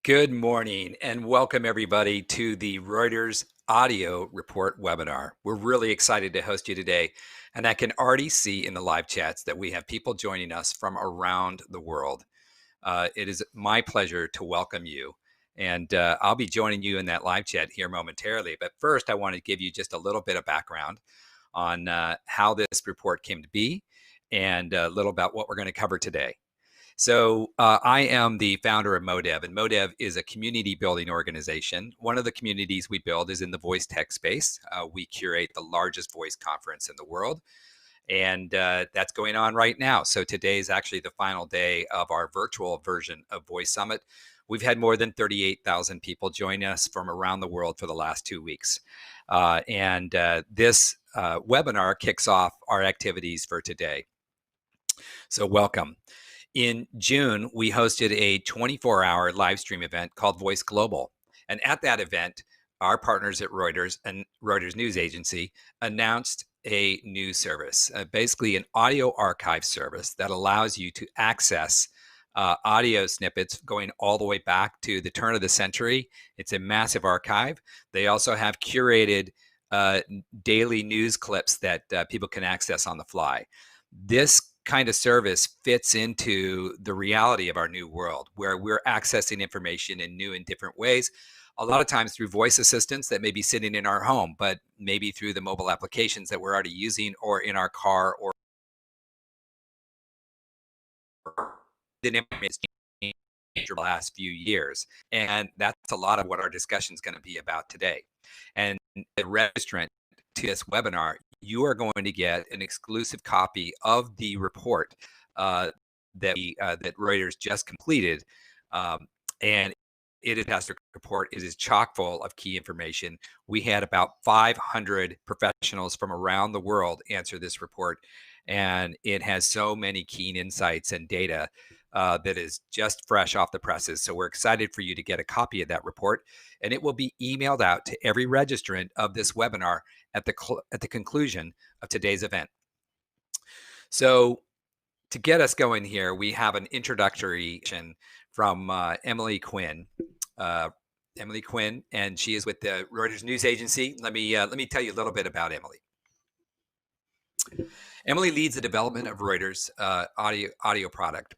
Good morning and welcome everybody to the Reuters audio report webinar. We're really excited to host you today, and I can already see in the live chats that we have people joining us from around the world. It is my pleasure to welcome you, and I'll be joining you in that live chat here momentarily. But first, I want to give you just a little bit of background on how this report came to be and a little about what we're going to cover today. So I am the founder of Modev, and Modev is a community building organization. One of the communities we build is in the voice tech space. We curate the largest voice conference in the world, and that's going on right now. So today is actually the final day of our virtual version of Voice Summit. We've had more than 38,000 people join us from around the world for the last 2 weeks. This webinar kicks off our activities for today. So welcome. In June, we hosted a 24-hour live stream event called Voice Global. And at that event, our partners at Reuters and Reuters News Agency announced a new service, basically an audio archive service that allows you to access audio snippets going all the way back to the turn of the century. It's a massive archive. They also have curated daily news clips that people can access on the fly. This kind of service fits into the reality of our new world, where we're accessing information in new and different ways, a lot of times through voice assistants that may be sitting in our home, but maybe through the mobile applications that we're already using, or in our car, or the information the last few years. And that's a lot of what our discussion is going to be about today. And the registrant to this webinar, you are going to get an exclusive copy of the report that Reuters just completed, and it is a fantastic report. It is chock full of key information. We had about 500 professionals from around the world answer this report, and it has so many keen insights and data that is just fresh off the presses. So we're excited for you to get a copy of that report, and it will be emailed out to every registrant of this webinar at the conclusion of today's event. So to get us going here, we have an introductory from Emily Quinn. Emily Quinn, and she is with the Reuters News Agency. Let me tell you a little bit about Emily. Emily leads the development of Reuters audio product,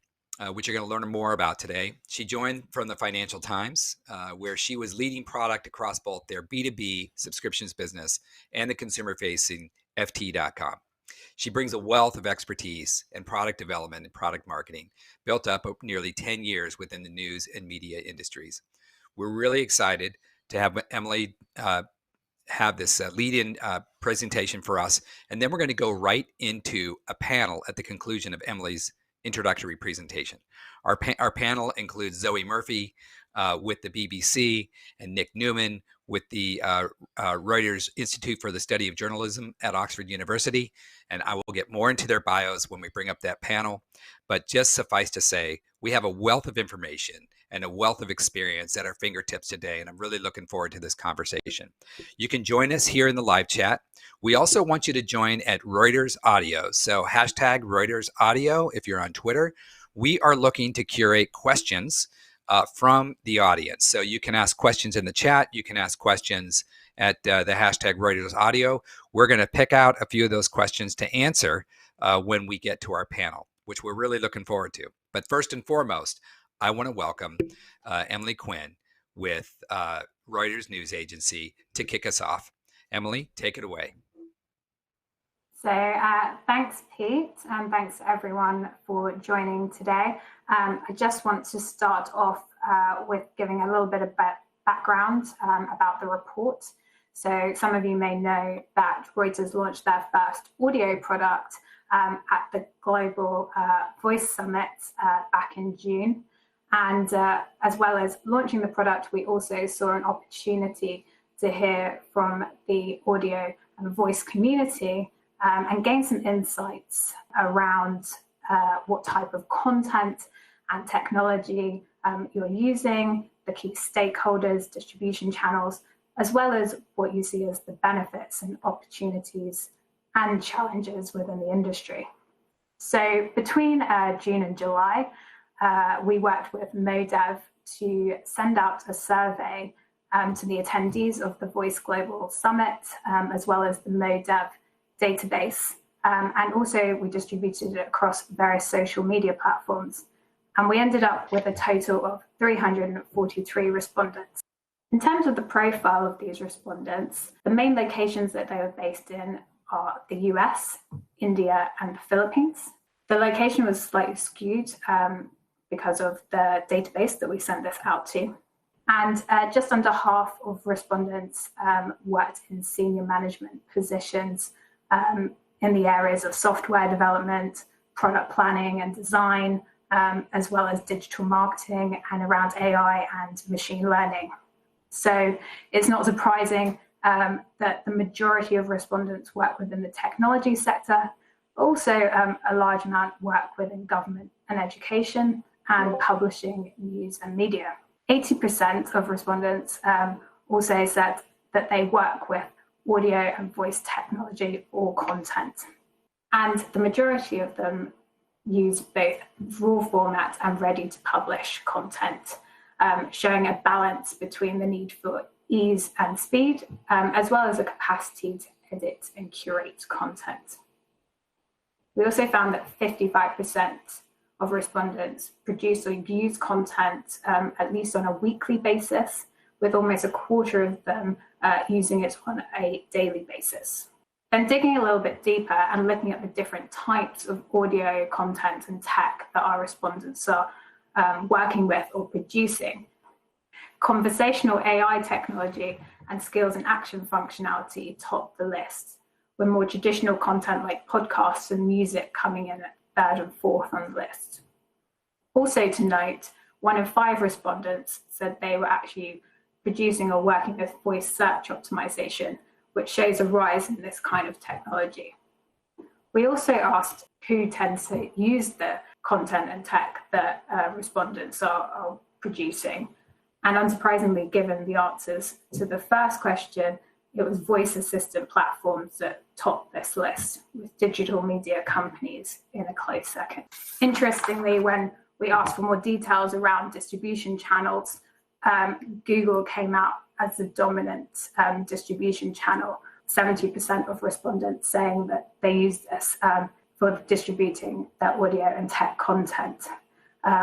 which you're going to learn more about today. She joined from the Financial Times, where she was leading product across both their B2B subscriptions business and the consumer-facing FT.com. She brings a wealth of expertise in product development and product marketing, built up over nearly 10 years within the news and media industries. We're really excited to have Emily have this lead-in presentation for us, and then we're going to go right into a panel at the conclusion of Emily's introductory presentation. Our panel includes Zoe Murphy with the BBC and Nick Newman with the Reuters Institute for the Study of Journalism at Oxford University. And I will get more into their bios when we bring up that panel. But just suffice to say, we have a wealth of information and a wealth of experience at our fingertips today, and I'm really looking forward to this conversation. You can join us here in the live chat. We also want you to join at Reuters Audio. So hashtag Reuters Audio if you're on Twitter. We are looking to curate questions from the audience. So you can ask questions in the chat. You can ask questions at the hashtag Reuters Audio. We're going to pick out a few of those questions to answer when we get to our panel, which we're really looking forward to. But first and foremost, I want to welcome Emily Quinn with Reuters News Agency to kick us off. Emily, take it away. So thanks, Pete, and thanks everyone for joining today. I just want to start off with giving a little bit of background about the report. So some of you may know that Reuters launched their first audio product at the Global Voice Summit back in June. And as well as launching the product, we also saw an opportunity to hear from the audio and voice community and gain some insights around what type of content and technology you're using, the key stakeholders, distribution channels, as well as what you see as the benefits and opportunities and challenges within the industry. So between June and July, we worked with Modev to send out a survey to the attendees of the Voice Global Summit, as well as the Modev database. And also we distributed it across various social media platforms. And we ended up with a total of 343 respondents. In terms of the profile of these respondents, the main locations that they were based in are the US, India, and the Philippines. The location was slightly skewed because of the database that we sent this out to. And just under half of respondents worked in senior management positions in the areas of software development, product planning and design, as well as digital marketing and around AI and machine learning. So it's not surprising that the majority of respondents work within the technology sector, but also a large amount work within government and education and publishing, news and media. 80% of respondents also said that they work with audio and voice technology or content. And the majority of them use both raw format and ready to publish content, showing a balance between the need for ease and speed, as well as a capacity to edit and curate content. We also found that 55% of respondents produce or use content at least on a weekly basis, with almost a quarter of them using it on a daily basis. Then digging a little bit deeper and looking at the different types of audio content and tech that our respondents are working with or producing, conversational AI technology and skills and action functionality top the list, with more traditional content like podcasts and music coming in at third and fourth on the list. Also to note, 1 in 5 respondents said they were actually producing or working with voice search optimization, which shows a rise in this kind of technology. We also asked who tends to use the content and tech that respondents are producing. And unsurprisingly, given the answers to the first question, it was voice assistant platforms that topped this list, with digital media companies in a close second. Interestingly, when we asked for more details around distribution channels, Google came out as the dominant distribution channel, 70% of respondents saying that they use this for distributing their audio and tech content,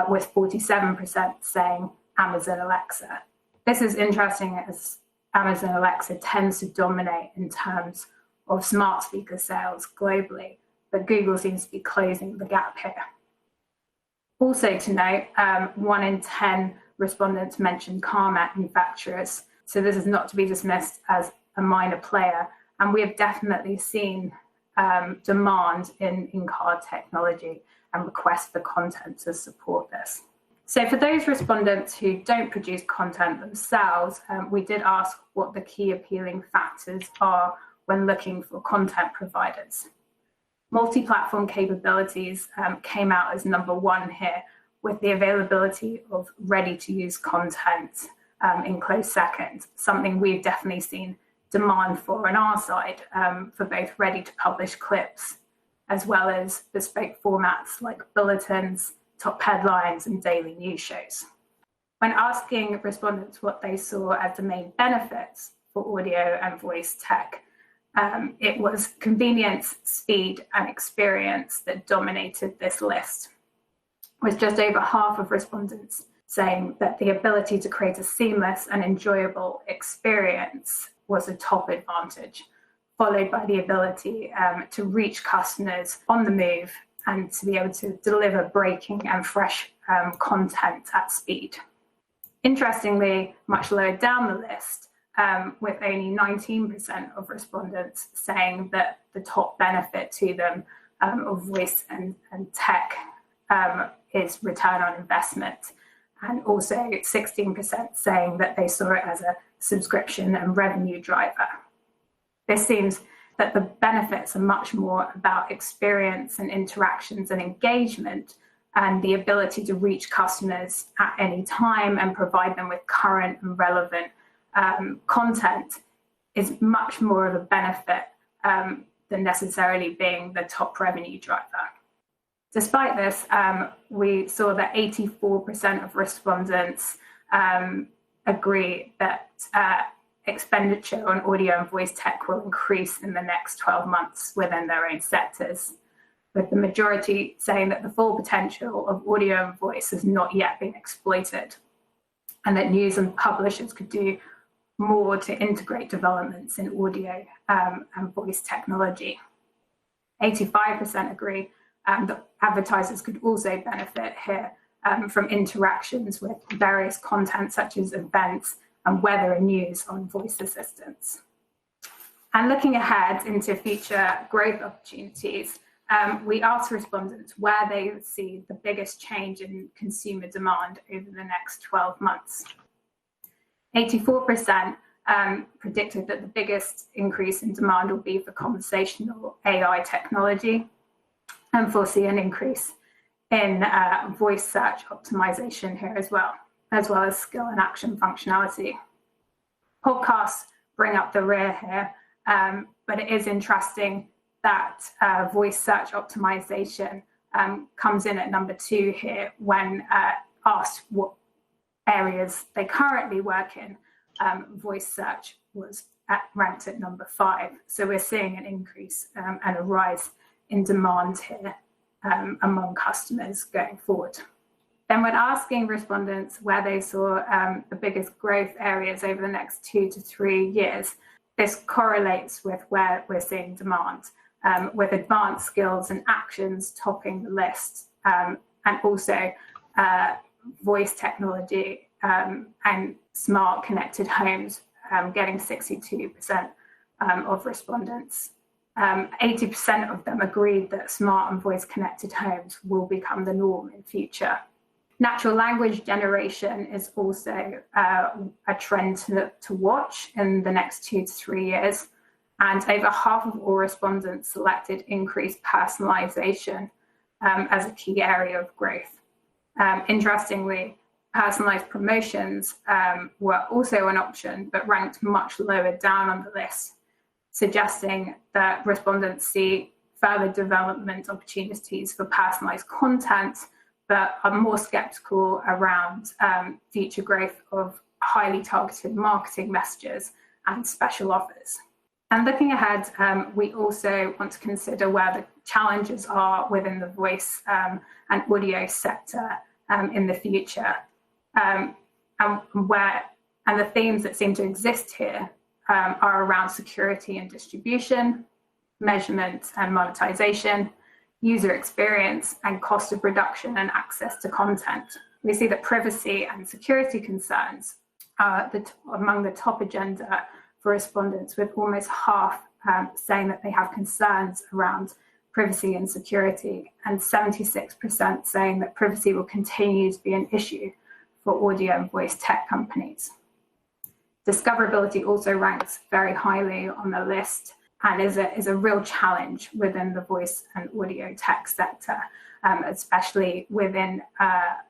with 47% saying Amazon Alexa. This is interesting as Amazon Alexa tends to dominate in terms of smart speaker sales globally, but Google seems to be closing the gap here. Also to note, 1 in 10 respondents mentioned car manufacturers, so this is not to be dismissed as a minor player, and we have definitely seen demand in in-car technology and requests for content to support this. So for those respondents who don't produce content themselves, we did ask what the key appealing factors are when looking for content providers. Multi-platform capabilities came out as number 1 here, with the availability of ready-to-use content in close second, something we've definitely seen demand for on our side, for both ready-to-publish clips, as well as bespoke formats like bulletins, top headlines, and daily news shows. When asking respondents what they saw as the main benefits for audio and voice tech, it was convenience, speed, and experience that dominated this list, with just over half of respondents saying that the ability to create a seamless and enjoyable experience was a top advantage, followed by the ability to reach customers on the move and to be able to deliver breaking and fresh content at speed. Interestingly, much lower down the list, with only 19% of respondents saying that the top benefit to them of voice and tech is return on investment, and also 16% saying that they saw it as a subscription and revenue driver. This seems that the benefits are much more about experience and interactions and engagement, and the ability to reach customers at any time and provide them with current and relevant content is much more of a benefit than necessarily being the top revenue driver. Despite this, we saw that 84% of respondents agree that expenditure on audio and voice tech will increase in the next 12 months within their own sectors, with the majority saying that the full potential of audio and voice has not yet been exploited, and that news and publishers could do more to integrate developments in audio and voice technology. 85% agree that advertisers could also benefit here from interactions with various content such as events and weather and news on voice assistants. And looking ahead into future growth opportunities, we asked respondents where they see the biggest change in consumer demand over the next 12 months. 84% predicted that the biggest increase in demand will be for conversational AI technology, and foresee an increase in voice search optimization here as well as skill and action functionality. Podcasts bring up the rear here, but it is interesting that voice search optimization comes in at number 2 here when asked what areas they currently work in. Voice search was ranked at number 5. So we're seeing an increase and a rise in demand here among customers going forward. Then when asking respondents where they saw the biggest growth areas over the next 2 to 3 years, this correlates with where we're seeing demand, with advanced skills and actions topping the list, and also voice technology and smart connected homes getting 62% of respondents. 80% of them agreed that smart and voice connected homes will become the norm in future. Natural language generation is also a trend to watch in the next 2 to 3 years. And over half of all respondents selected increased personalization as a key area of growth. Interestingly, personalized promotions were also an option, but ranked much lower down on the list, suggesting that respondents see further development opportunities for personalized content, but are more skeptical around future growth of highly targeted marketing messages and special offers. And looking ahead, we also want to consider where the challenges are within the voice and audio sector in the future, and the themes that seem to exist here are around security and distribution, measurement and monetization, user experience, and cost of production and access to content. We see that privacy and security concerns are among the top agenda for respondents, with almost half saying that they have concerns around privacy and security, and 76% saying that privacy will continue to be an issue for audio and voice tech companies. Discoverability also ranks very highly on the list and is a real challenge within the voice and audio tech sector, especially within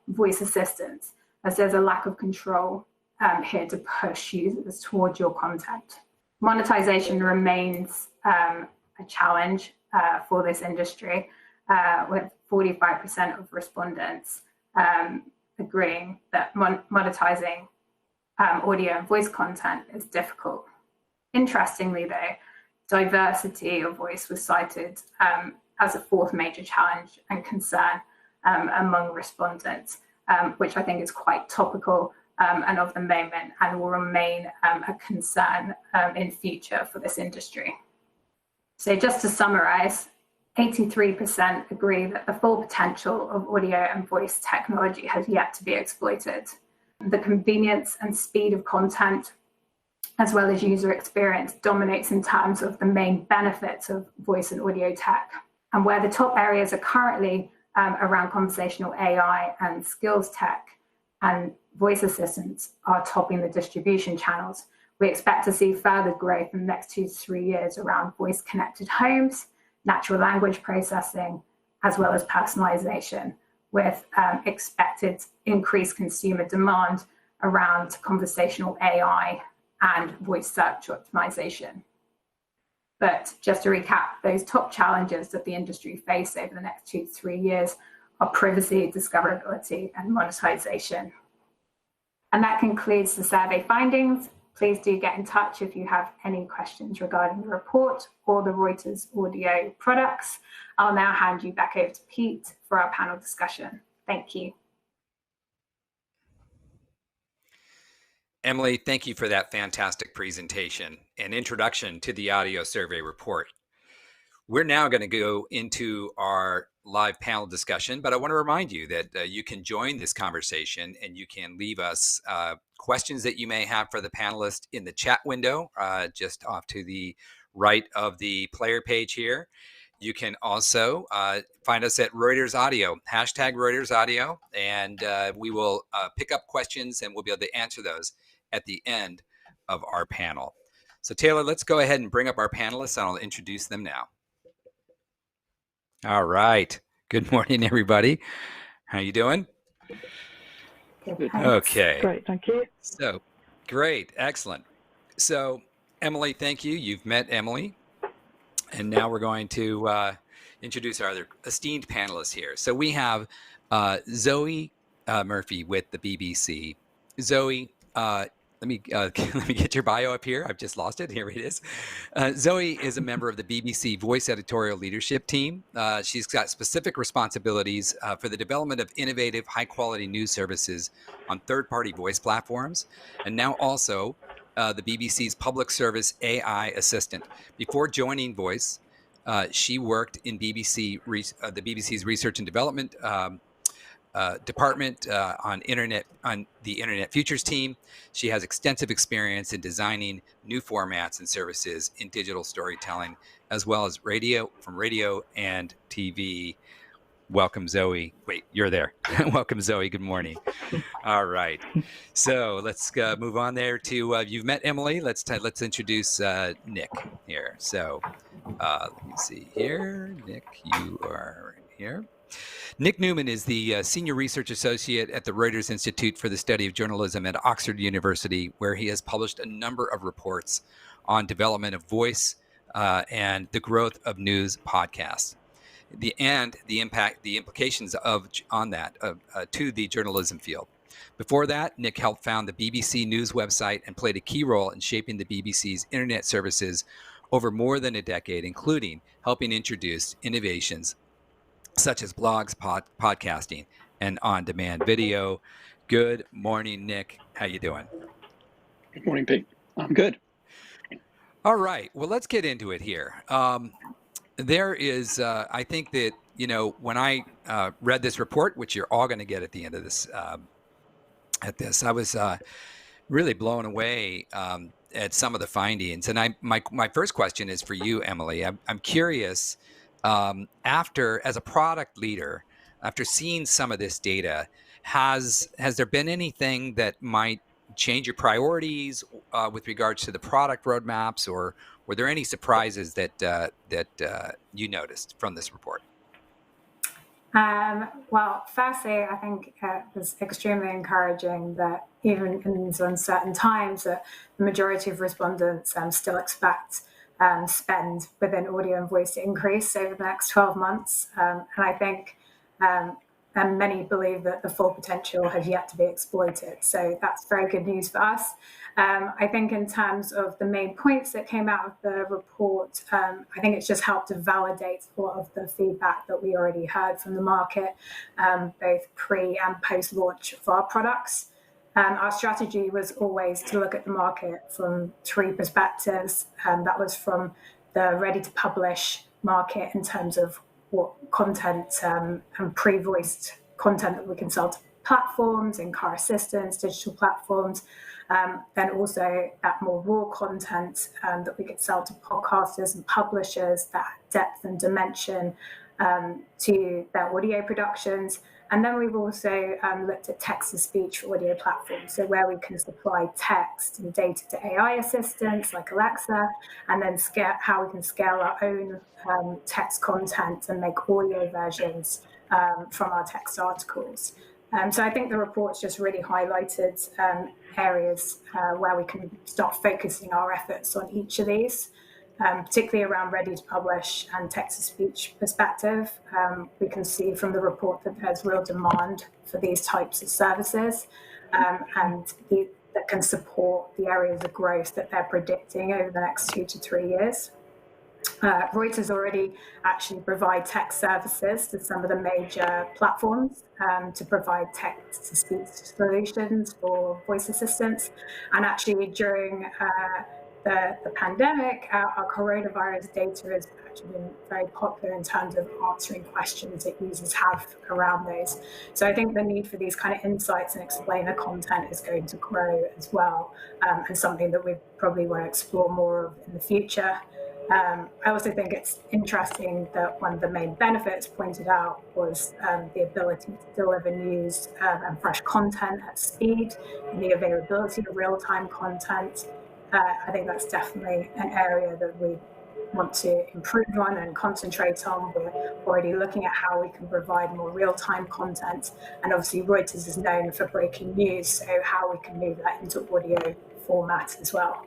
voice assistants, as there's a lack of control here to push users towards your content. Monetization remains a challenge for this industry, with 45% of respondents agreeing that monetizing audio and voice content is difficult. Interestingly, though, diversity of voice was cited as a 4th major challenge and concern among respondents, which I think is quite topical and of the moment, and will remain a concern in future for this industry. So just to summarize, 83% agree that the full potential of audio and voice technology has yet to be exploited. The convenience and speed of content, as well as user experience, dominates in terms of the main benefits of voice and audio tech. And where the top areas are currently around conversational AI and skills tech, and voice assistants are topping the distribution channels, we expect to see further growth in the next 2 to 3 years around voice connected homes, natural language processing, as well as personalization, with expected increased consumer demand around conversational AI and voice search optimization. But just to recap, those top challenges that the industry face over the next 2 to 3 years are privacy, discoverability, and monetization. And that concludes the survey findings. Please do get in touch if you have any questions regarding the report or the Reuters audio products. I'll now hand you back over to Pete for our panel discussion. Thank you. Emily, thank you for that fantastic presentation and introduction to the audio survey report. We're now going to go into our live panel discussion, but I want to remind you that you can join this conversation and you can leave us questions that you may have for the panelists in the chat window, just off to the right of the player page here. You can also find us at Reuters Audio, hashtag Reuters Audio, and we will pick up questions and we'll be able to answer those at the end of our panel. So Taylor, let's go ahead and bring up our panelists and I'll introduce them now. All right. Good morning, everybody. How you doing? Good. Okay. Great, thank you. So, great. Excellent. So, Emily, thank you. You've met Emily. And now we're going to introduce our other esteemed panelists here. So we have Zoe Murphy with the BBC. Zoe, let me get your bio up here. I've just lost it. Here it is. Zoe is a member of the BBC Voice Editorial Leadership Team. She's got specific responsibilities for the development of innovative, high-quality news services on third-party voice platforms, and now also the BBC's public service AI assistant. Before joining Voice, she worked in the BBC's research and development department on the Internet Futures team. She has extensive experience in designing new formats and services in digital storytelling, as well as radio and TV. Welcome, Zoe. Wait, you're there. Welcome, Zoe. Good morning. All right. So let's move on there to you've met Emily. Let's introduce Nick here. So let me see here. Nick, you are right here. Nick Newman is the Senior Research Associate at the Reuters Institute for the Study of Journalism at Oxford University, where he has published a number of reports on development of voice and the growth of news podcasts, the implications on that to the journalism field. Before that, Nick helped found the BBC News website and played a key role in shaping the BBC's internet services over more than a decade, including helping introduce innovations such as blogs, podcasting, and on-demand video. Good morning, Nick. How you doing? Good morning, Pete. I'm good. All right. Well, let's get into it here. There is, I think that, when I read this report, which you're all going to get at the end of this, I was really blown away at some of the findings. And my first question is for you, Emily. I'm curious, as a product leader, after seeing some of this data, has there been anything that might change your priorities with regards to the product roadmaps, or were there any surprises that you noticed from this report? Well, firstly, I think it was extremely encouraging that even in these uncertain times, that the majority of respondents still expect spend within audio and voice to increase over the next 12 months. And I think and many believe that the full potential has yet to be exploited. So that's very good news for us. I think in terms of the main points that came out of the report, I think it's just helped to validate a lot of the feedback that we already heard from the market, both pre and post-launch of our products. Our strategy was always to look at the market from three perspectives. That was from the ready-to-publish market in terms of what content and pre-voiced content that we can sell to platforms, in-car assistants, digital platforms. Then also that more raw content that we could sell to podcasters and publishers, that depth and dimension to their audio productions. And then we've also looked at text-to-speech for audio platforms, so where we can supply text and data to AI assistants like Alexa, and then how we can scale our own text content and make audio versions from our text articles. So I think the report's just really highlighted areas where we can start focusing our efforts on each of these. Particularly around ready to publish and text-to-speech perspective. We can see from the report that there's real demand for these types of services. that can support the areas of growth that they're predicting over the next 2 to 3 years. Reuters already actually provide tech services to some of the major platforms to provide text-to-speech solutions for voice assistants. And actually during the pandemic, our coronavirus data has actually been very popular in terms of answering questions that users have around those. So I think the need for these kind of insights and explainer content is going to grow as well, and something that we probably want to explore more of in the future. I also think it's interesting that one of the main benefits pointed out was the ability to deliver news and fresh content at speed and the availability of real-time content. I think that's definitely an area that we want to improve on and concentrate on. We're already looking at how we can provide more real-time content, and obviously Reuters is known for breaking news, so how we can move that into audio format as well.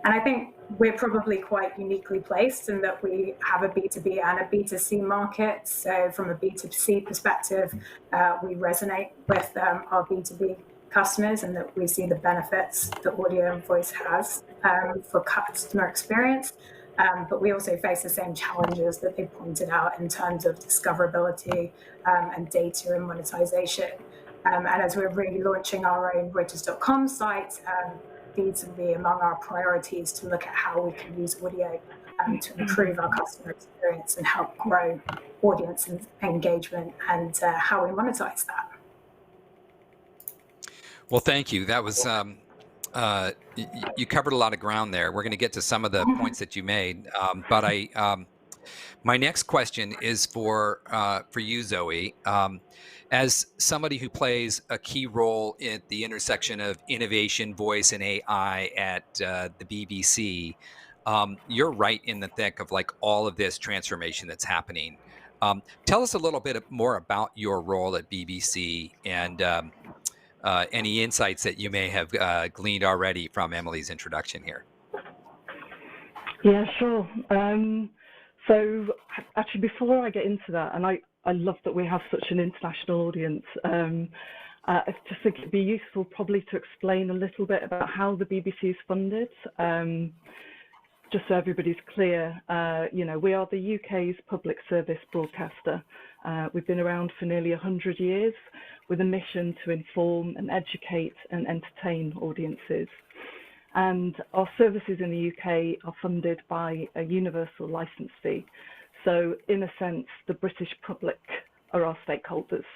And I think we're probably quite uniquely placed in that we have a B2B and a B2C market. So from a B2C perspective, we resonate with our B2B customers, and that we see the benefits that audio and voice has for customer experience. But we also face the same challenges that they pointed out in terms of discoverability and data and monetization. And as we're really launching our own Reuters.com site, these will be among our priorities to look at how we can use audio to improve our customer experience and help grow audience and engagement, and how we monetize that. Well, thank you. That was you covered a lot of ground there. We're going to get to some of the points that you made, but my next question is for you, Zoe. As somebody who plays a key role at the intersection of innovation, voice, and AI at the BBC, you're right in the thick of like all of this transformation that's happening. Tell us a little bit more about your role at BBC and any insights that you may have gleaned already from Emily's introduction here. Yeah, sure. So actually, before I get into that, and I love that we have such an international audience, I just think it'd be useful probably to explain a little bit about how the BBC is funded, just so everybody's clear. We are the UK's public service broadcaster. We've been around for nearly 100 years with a mission to inform and educate and entertain audiences. And our services in the UK are funded by a universal licence fee. So in a sense, the British public are our stakeholders.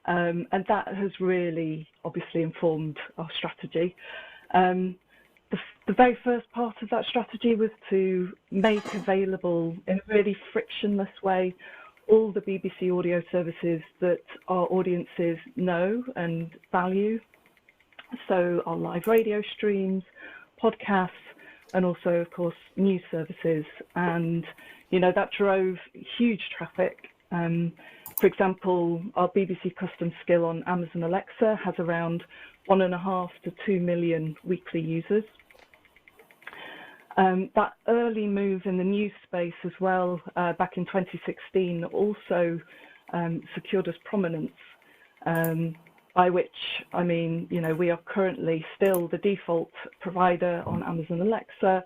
And that has really obviously informed our strategy. The very first part of that strategy was to make available in a really frictionless way all the BBC audio services that our audiences know and value. So our live radio streams, podcasts, and also, of course, news services. And, that drove huge traffic. For example, our BBC custom skill on Amazon Alexa has around 1.5 to 2 million weekly users. That early move in the news space as well, back in 2016, also secured us prominence, by which I mean, we are currently still the default provider on Amazon Alexa,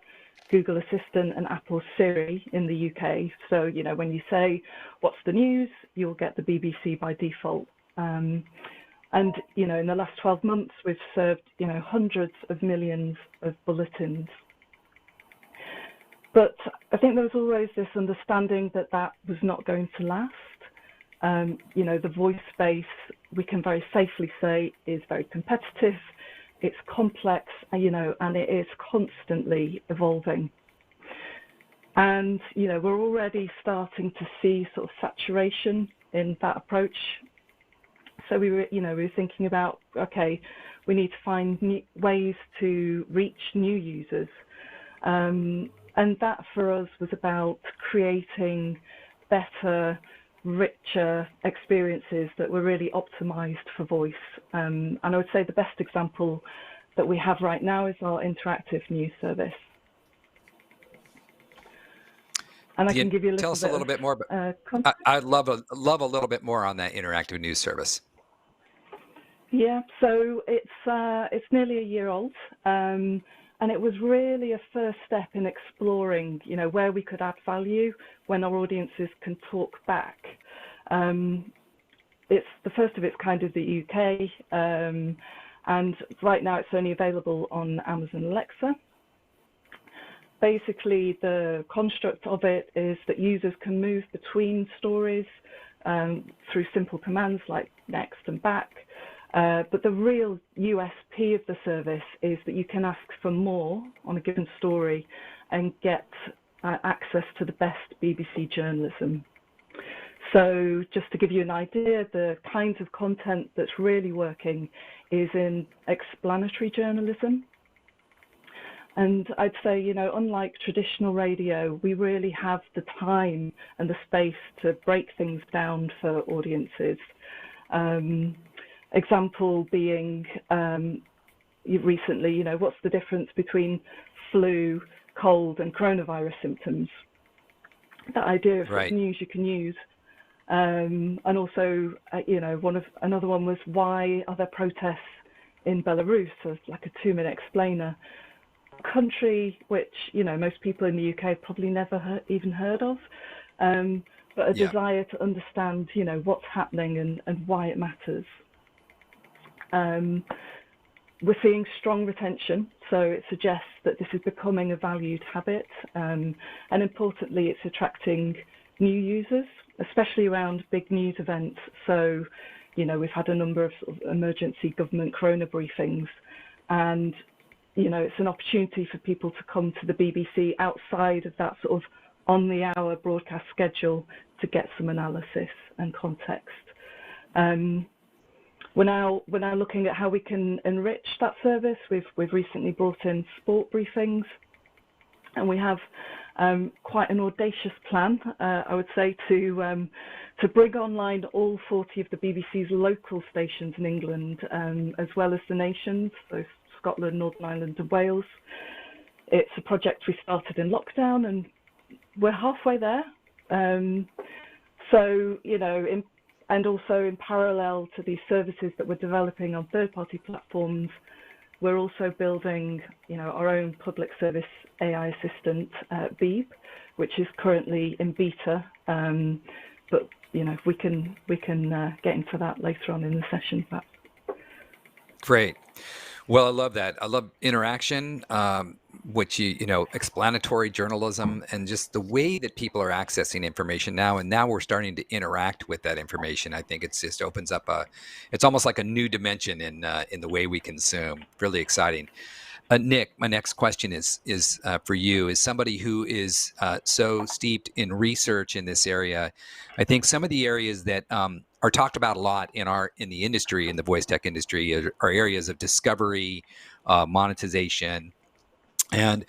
Google Assistant, and Apple Siri in the UK. So, when you say, what's the news, you'll get the BBC by default. And, in the last 12 months, we've served, hundreds of millions of bulletins. But I think there was always this understanding that that was not going to last. The voice space, we can very safely say, is very competitive. It's complex, and it is constantly evolving. And, we're already starting to see sort of saturation in that approach. So we were thinking about, okay, we need to find new ways to reach new users. And that for us was about creating better, richer experiences that were really optimized for voice. And I would say the best example that we have right now is our interactive news service. And I can give you a little bit. Tell us a little bit more. I'd love a little bit more on that interactive news service. Yeah, so it's nearly a year old, and it was really a first step in exploring, where we could add value when our audiences can talk back. It's the first of its kind in the UK, and right now it's only available on Amazon Alexa. Basically, the construct of it is that users can move between stories through simple commands like next and back. But the real USP of the service is that you can ask for more on a given story and get access to the best BBC journalism. So just to give you an idea, the kinds of content that's really working is in explanatory journalism. And I'd say, unlike traditional radio, we really have the time and the space to break things down for audiences. Example being recently, what's the difference between flu, cold, and coronavirus symptoms? That idea of Right. news you can use. And also, another one was, why are there protests in Belarus? So like a 2-minute explainer. Country which most people in the UK probably never even heard of, but a desire to understand what's happening and why it matters. We're seeing strong retention, so it suggests that this is becoming a valued habit, and importantly it's attracting new users, especially around big news events. So we've had a number of, sort of emergency government corona briefings, and it's an opportunity for people to come to the BBC outside of that sort of on-the-hour broadcast schedule to get some analysis and context. We're now looking at how we can enrich that service. We've recently brought in sport briefings, and we have quite an audacious plan, I would say, to bring online all 40 of the BBC's local stations in England, as well as the nations, so Scotland, Northern Ireland and Wales. It's a project we started in lockdown, and we're halfway there. And also in parallel to these services that we're developing on third-party platforms, we're also building, our own public service AI assistant, Beeb, which is currently in beta. But we can get into that later on in the session. Great. Well, I love that. I love interaction, which explanatory journalism, and just the way that people are accessing information now. And now we're starting to interact with that information. I think it's just opens up it's almost like a new dimension in the way we consume. Really exciting. Nick, my next question is for you. As somebody who is so steeped in research in this area, I think some of the areas that are talked about a lot in the industry, in the voice tech industry, are areas of discovery, monetization. And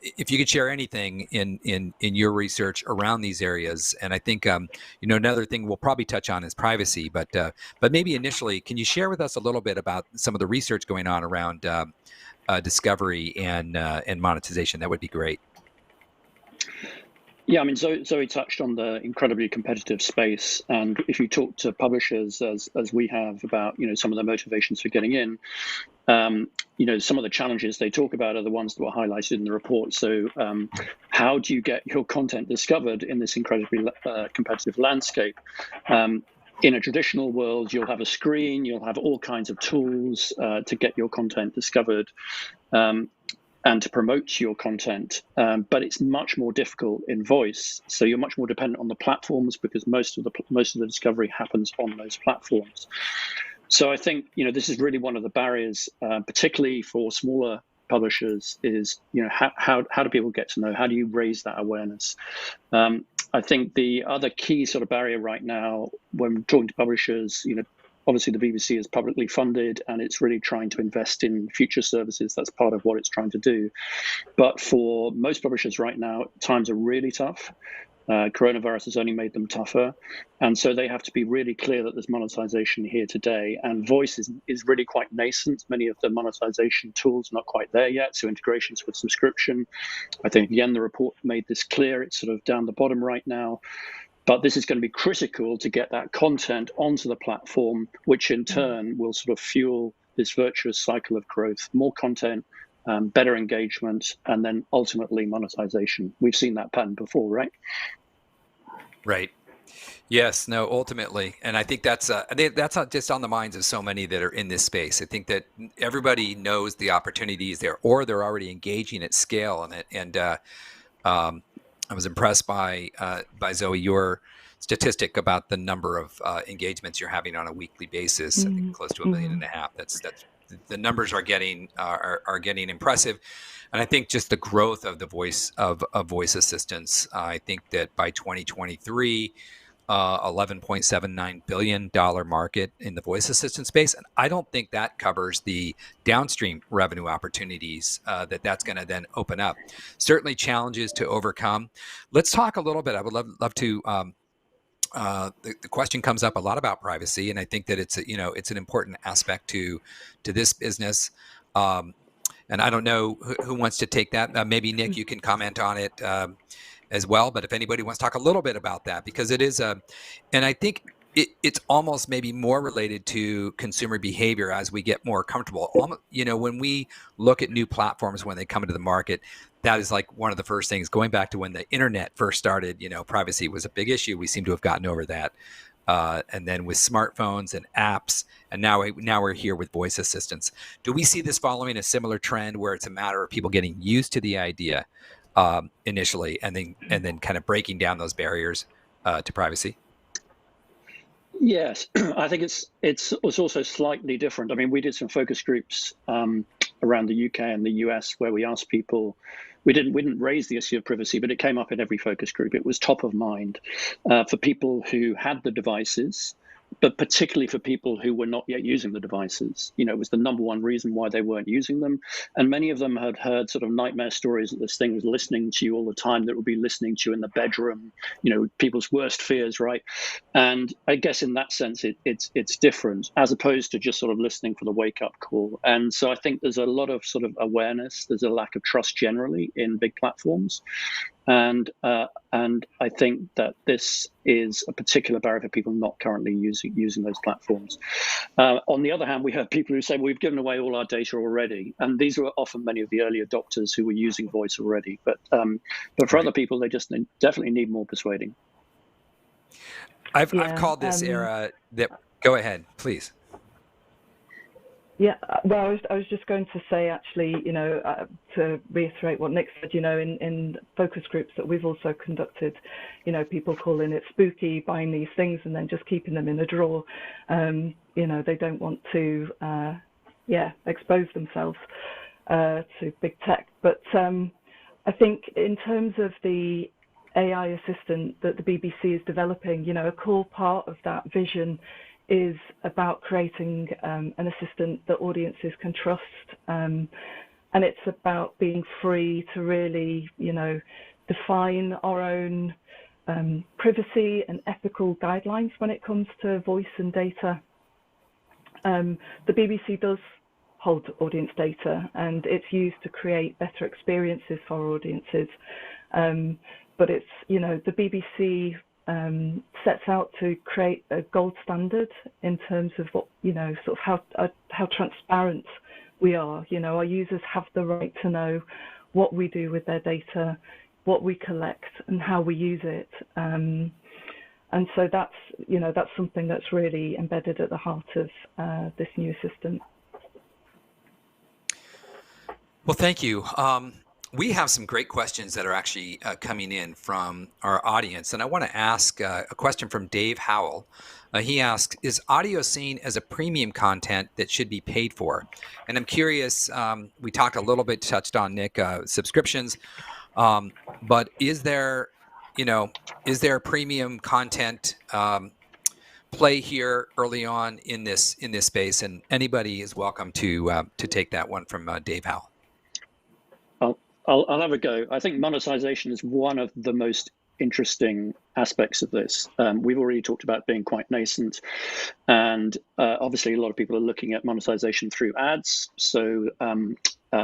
if you could share anything in your research around these areas, and I think another thing we'll probably touch on is privacy, but maybe initially, can you share with us a little bit about some of the research going on around discovery and monetization? That would be great. Yeah, I mean, Zoe touched on the incredibly competitive space, and if you talk to publishers, as we have, about some of the motivations for getting in, some of the challenges they talk about are the ones that were highlighted in the report. So, how do you get your content discovered in this incredibly competitive landscape? In a traditional world, you'll have a screen, you'll have all kinds of tools to get your content discovered. And to promote your content, but it's much more difficult in voice. So you're much more dependent on the platforms, because most of the discovery happens on those platforms. So I think this is really one of the barriers, particularly for smaller publishers, is how do people get to know? How do you raise that awareness? I think the other key sort of barrier right now, when talking to publishers, obviously, the BBC is publicly funded, and it's really trying to invest in future services. That's part of what it's trying to do. But for most publishers right now, times are really tough. Coronavirus has only made them tougher. And so they have to be really clear that there's monetization here today. And voice is really quite nascent. Many of the monetization tools are not quite there yet. So integrations with subscription, I think, again, the report made this clear. It's sort of down the bottom right now. But this is going to be critical to get that content onto the platform, which in turn will sort of fuel this virtuous cycle of growth, more content, better engagement, and then ultimately monetization. We've seen that pattern before, right? Right. Yes, no, ultimately. And I think that's not just on the minds of so many that are in this space. I think that everybody knows the opportunities there, or they're already engaging at scale in it. And I was impressed by Zoe, your statistic about the number of engagements you're having on a weekly basis. I think close to 1.5 million. That's the numbers are getting impressive. And I think just the growth of the voice assistants. I think that by 2023, $11.79 billion market in the voice assistant space. And I don't think that covers the downstream revenue opportunities that's going to then open up. Certainly challenges to overcome. Let's talk a little bit. I would love to. The question comes up a lot about privacy, and I think that it's an important aspect to this business. And I don't know who wants to take that. Maybe Nick, you can comment on it as well. But if anybody wants to talk a little bit about that, because it is and I think it's almost maybe more related to consumer behavior as we get more comfortable. When we look at new platforms when they come into the market, that is like one of the first things. Going back to when the internet first started, privacy was a big issue. We seem to have gotten over that. And then with smartphones and apps, and now we're here with voice assistants. Do we see this following a similar trend where it's a matter of people getting used to the idea initially, and then kind of breaking down those barriers to privacy? Yes, I think it's also slightly different. I mean, we did some focus groups around the UK and the US where we asked people. We didn't raise the issue of privacy, but it came up in every focus group. It was top of mind for people who had the devices, but particularly for people who were not yet using the devices. It was the number one reason why they weren't using them. And many of them had heard sort of nightmare stories that this thing was listening to you all the time, that it would be listening to you in the bedroom, people's worst fears, right? And I guess in that sense, it's different, as opposed to just sort of listening for the wake-up call. And so I think there's a lot of sort of awareness. There's a lack of trust generally in big platforms. And I think that this is a particular barrier for people not currently using those platforms. On the other hand, we have people who say, well, we've given away all our data already. And these were often many of the early adopters who were using voice already. But for other people, they just definitely need more persuading. I've called this era that. Go ahead, please. Yeah, well, I was just going to say, actually, to reiterate what Nick said, in focus groups that we've also conducted, people calling it spooky, buying these things and then just keeping them in a drawer. They don't want to, expose themselves to big tech. But I think in terms of the AI assistant that the BBC is developing, a core part of that vision is about creating an assistant that audiences can trust, and it's about being free to really, define our own privacy and ethical guidelines when it comes to voice and data. The BBC does hold audience data, and it's used to create better experiences for our audiences. But it's, the BBC sets out to create a gold standard in terms of what, sort of how transparent we are. Our users have the right to know what we do with their data, what we collect, and how we use it. And so that's something that's really embedded at the heart of this new assistant. Well, thank you. We have some great questions that are actually coming in from our audience. And I want to ask a question from Dave Howell. He asks, is audio seen as a premium content that should be paid for? And I'm curious, we talked a little bit, touched on, Nick, subscriptions, but is there premium content play here early on in this space? And anybody is welcome to take that one from Dave Howell. I'll have a go. I think monetization is one of the most interesting aspects of this. We've already talked about being quite nascent, and obviously a lot of people are looking at monetization through ads. So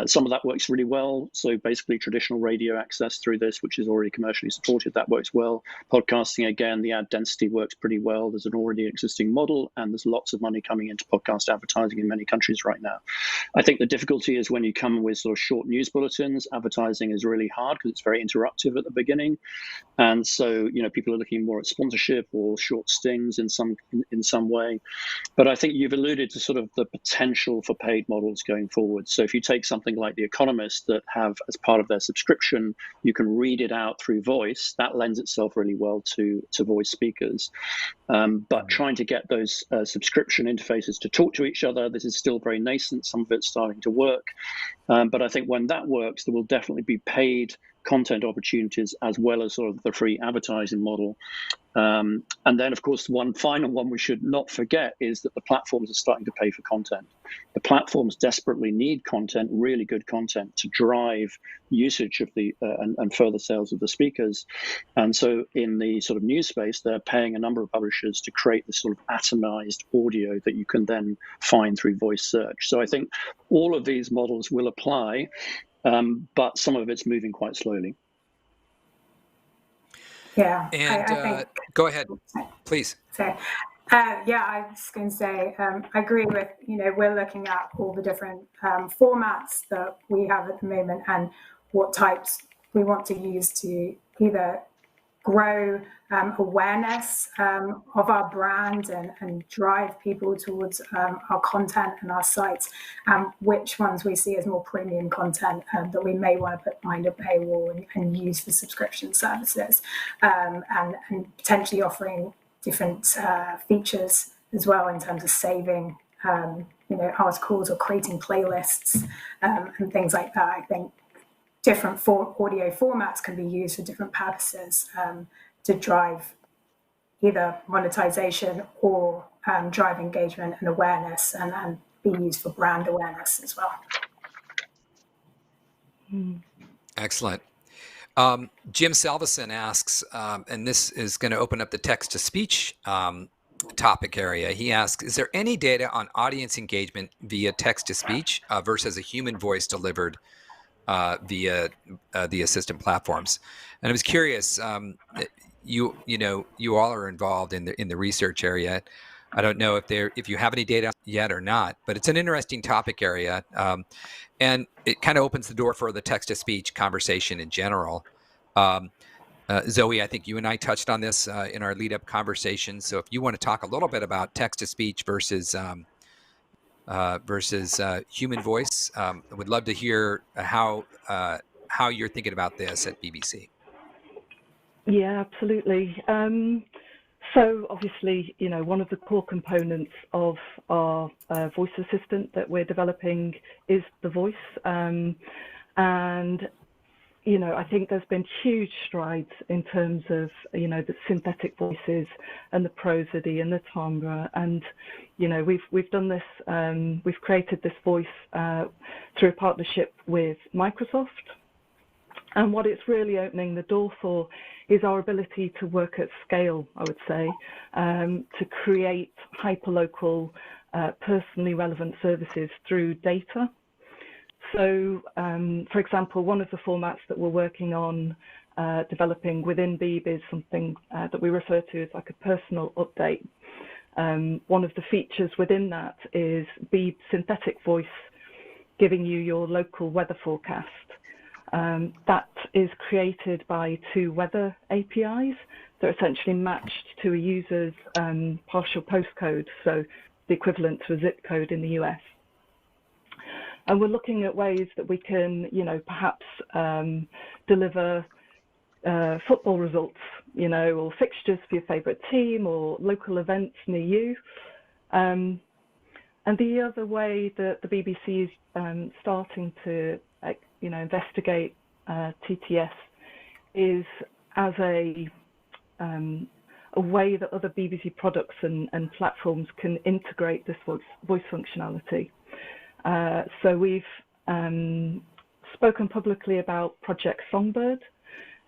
Some of that works really well. So basically traditional radio access through this, which is already commercially supported, that works well. Podcasting, again, the ad density works pretty well. There's an already existing model, and there's lots of money coming into podcast advertising in many countries right now. I think the difficulty is when you come with sort of short news bulletins, advertising is really hard because it's very interruptive at the beginning. And so, people are looking more at sponsorship or short stings in some way. But I think you've alluded to sort of the potential for paid models going forward. So if you take something like The Economist that have, as part of their subscription, you can read it out through voice, that lends itself really well to voice speakers. But trying to get those subscription interfaces to talk to each other, this is still very nascent. Some of it's starting to work. But I think when that works, there will definitely be paid content opportunities as well as sort of the free advertising model. And then, of course, one final one we should not forget is that the platforms are starting to pay for content. The platforms desperately need content, really good content, to drive usage of the and further sales of the speakers. And so in the sort of news space, they're paying a number of publishers to create this sort of atomized audio that you can then find through voice search. So I think all of these models will apply, but some of it's moving quite slowly. Yeah, And I think. go ahead, please. So, yeah, I was going to say, I agree with, we're looking at all the different formats that we have at the moment and what types we want to use to either grow awareness of our brand and drive people towards our content and our sites, which ones we see as more premium content that we may want to put behind a paywall and use for subscription services, and potentially offering different features as well in terms of saving articles or creating playlists and things like that. I think different audio formats can be used for different purposes to drive either monetization or drive engagement and awareness and be used for brand awareness as well. Excellent. Jim Salveson asks, and this is going to open up the text-to-speech topic area. He asks, is there any data on audience engagement via text-to-speech versus a human voice delivered via the assistant platforms? And I was curious, you all are involved in the research area. I don't know if you have any data yet or not, but it's an interesting topic area, and it kind of opens the door for the text-to-speech conversation in general. Zoe, I think you and I touched on this in our lead-up conversation. So if you want to talk a little bit about text-to-speech versus human voice, I would love to hear how you're thinking about this at BBC. Yeah, absolutely. So obviously, one of the core components of our voice assistant that we're developing is the voice. And, I think there's been huge strides in terms of, the synthetic voices and the prosody and the timbre. And, we've done this, we've created this voice through a partnership with Microsoft. And what it's really opening the door for is our ability to work at scale, I would say, to create hyperlocal, personally relevant services through data. So, for example, one of the formats that we're working on developing within Beeb is something that we refer to as like a personal update. One of the features within that is Beeb synthetic voice giving you your local weather forecast. That is created by two weather APIs. They're essentially matched to a user's partial postcode, so the equivalent to a zip code in the US. And we're looking at ways that we can, perhaps deliver football results, or fixtures for your favorite team or local events near you. And the other way that the BBC is starting to investigate TTS is as a way that other BBC products and platforms can integrate this voice functionality. So we've spoken publicly about Project Songbird.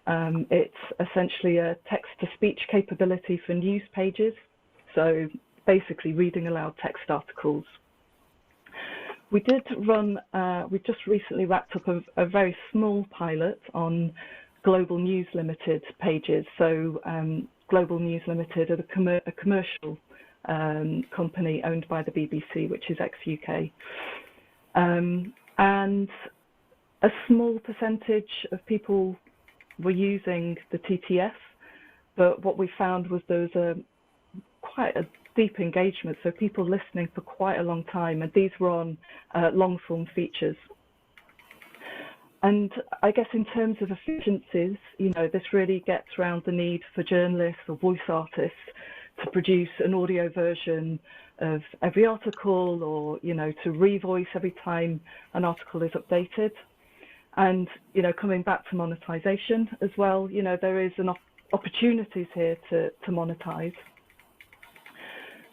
It's essentially a text-to-speech capability for news pages, so basically reading aloud text articles. we did run, we just recently wrapped up a very small pilot on Global News Limited pages. So Global News Limited are a commercial company owned by the BBC, which is ex-UK. And a small percentage of people were using the TTS, but what we found was there was quite a deep engagement, so people listening for quite a long time, and these were on long form features. And I guess in terms of efficiencies, this really gets around the need for journalists or voice artists to produce an audio version of every article, or to revoice every time an article is updated. And coming back to monetization as well, there is opportunities here to monetize.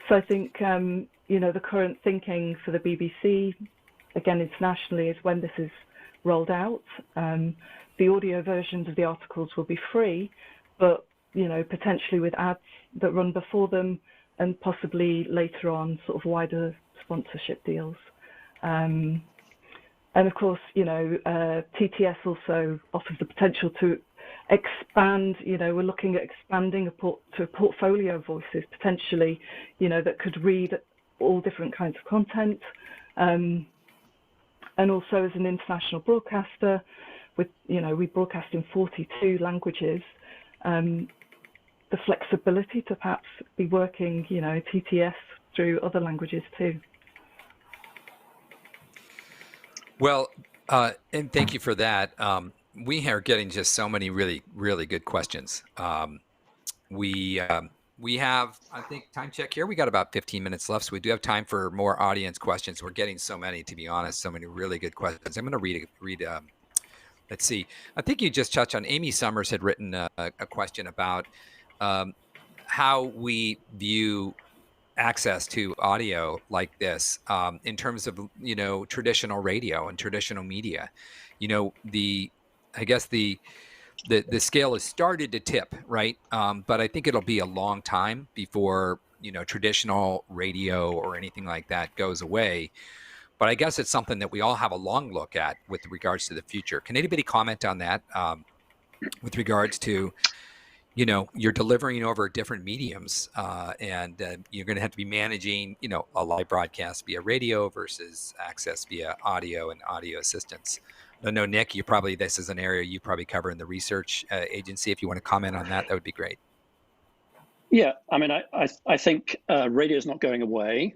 So I think the current thinking for the BBC, again internationally, is when this is rolled out, the audio versions of the articles will be free, but potentially with ads that run before them, and possibly later on sort of wider sponsorship deals. And of course, TTS also offers the potential to expand. We're looking at expanding to a portfolio of voices potentially, that could read all different kinds of content. And also as an international broadcaster, we broadcast in 42 languages. The flexibility to perhaps be working, TTS through other languages too. Well, and thank you for that. We are getting just so many really, really good questions. We have, I think, time check here. We got about 15 minutes left, so we do have time for more audience questions. We're getting so many, to be honest, so many really good questions. I'm going to read. Let's see. I think you just touched on. Amy Summers had written a question about how we view access to audio like this in terms of traditional radio and traditional media. I guess the scale has started to tip, right? But I think it'll be a long time before traditional radio or anything like that goes away. But I guess it's something that we all have a long look at with regards to the future. Can anybody comment on that with regards to you're delivering over different mediums, and you're going to have to be managing, a live broadcast via radio versus access via audio and audio assistance. I know, Nick, this is an area you probably cover in the research agency. If you want to comment on that, that would be great. Yeah, I mean, I think radio is not going away,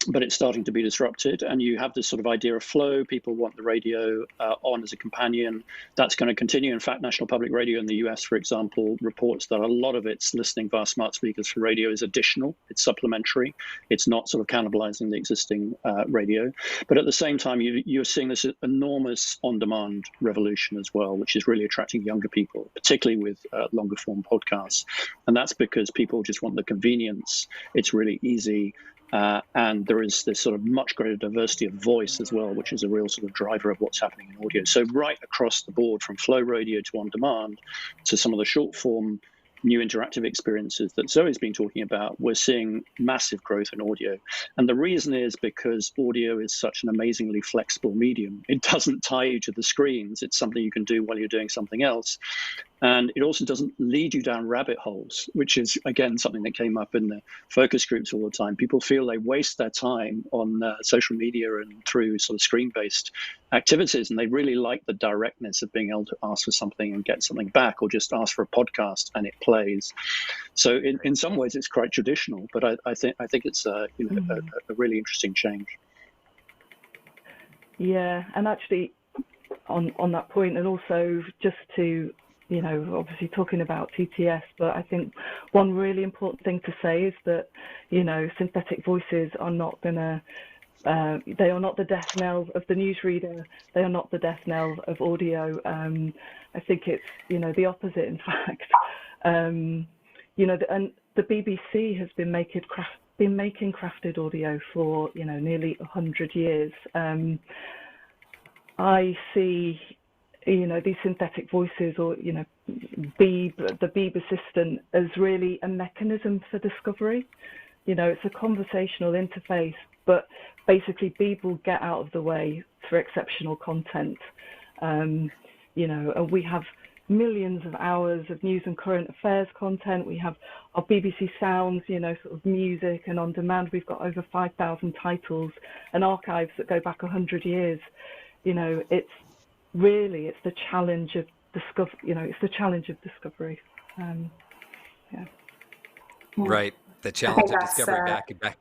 but it's starting to be disrupted. And you have this sort of idea of flow. People want the radio on as a companion. That's going to continue. In fact, National Public Radio in the US, for example, reports that a lot of its listening via smart speakers for radio is additional. It's supplementary. It's not sort of cannibalizing the existing radio. But at the same time, you're seeing this enormous on-demand revolution as well, which is really attracting younger people, particularly with longer form podcasts. And that's because people just want the convenience. It's really easy. And there is this sort of much greater diversity of voice as well, which is a real sort of driver of what's happening in audio. So right across the board, from flow radio to on demand to some of the short form new interactive experiences that Zoe's been talking about, we're seeing massive growth in audio. And the reason is because audio is such an amazingly flexible medium. It doesn't tie you to the screens. It's something you can do while you're doing something else. And it also doesn't lead you down rabbit holes, which is, again, something that came up in the focus groups all the time. People feel they waste their time on social media and through sort of screen-based activities, and they really like the directness of being able to ask for something and get something back, or just ask for a podcast and it plays. So in some ways, it's quite traditional, but I think it's a really interesting change. Yeah, and actually on that point, and also just to obviously talking about TTS, but I think one really important thing to say is that, synthetic voices are not going to, they are not the death knell of the newsreader. They are not the death knell of audio. I think it's, the opposite, in fact. And the BBC has been making crafted audio for, nearly 100 years. I see these synthetic voices, or the Beeb assistant, as really a mechanism for discovery. it's a conversational interface, but basically people get out of the way for exceptional content. And we have millions of hours of news and current affairs content. We have our BBC Sounds, sort of music, and on demand we've got over 5,000 titles and archives that go back 100 years. It's the challenge of discovery. Yeah. Right. The challenge of discovery back.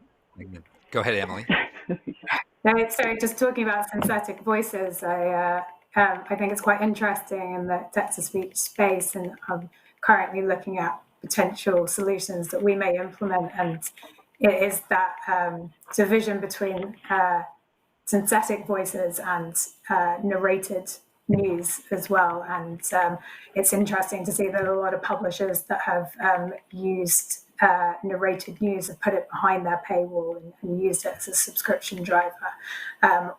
Go ahead, Emily. No, so just talking about synthetic voices, I think it's quite interesting in the text-to-speech space, and I'm currently looking at potential solutions that we may implement, and it is that division between synthetic voices and narrated news as well. And it's interesting to see that a lot of publishers that have used narrated news have put it behind their paywall and used it as a subscription driver,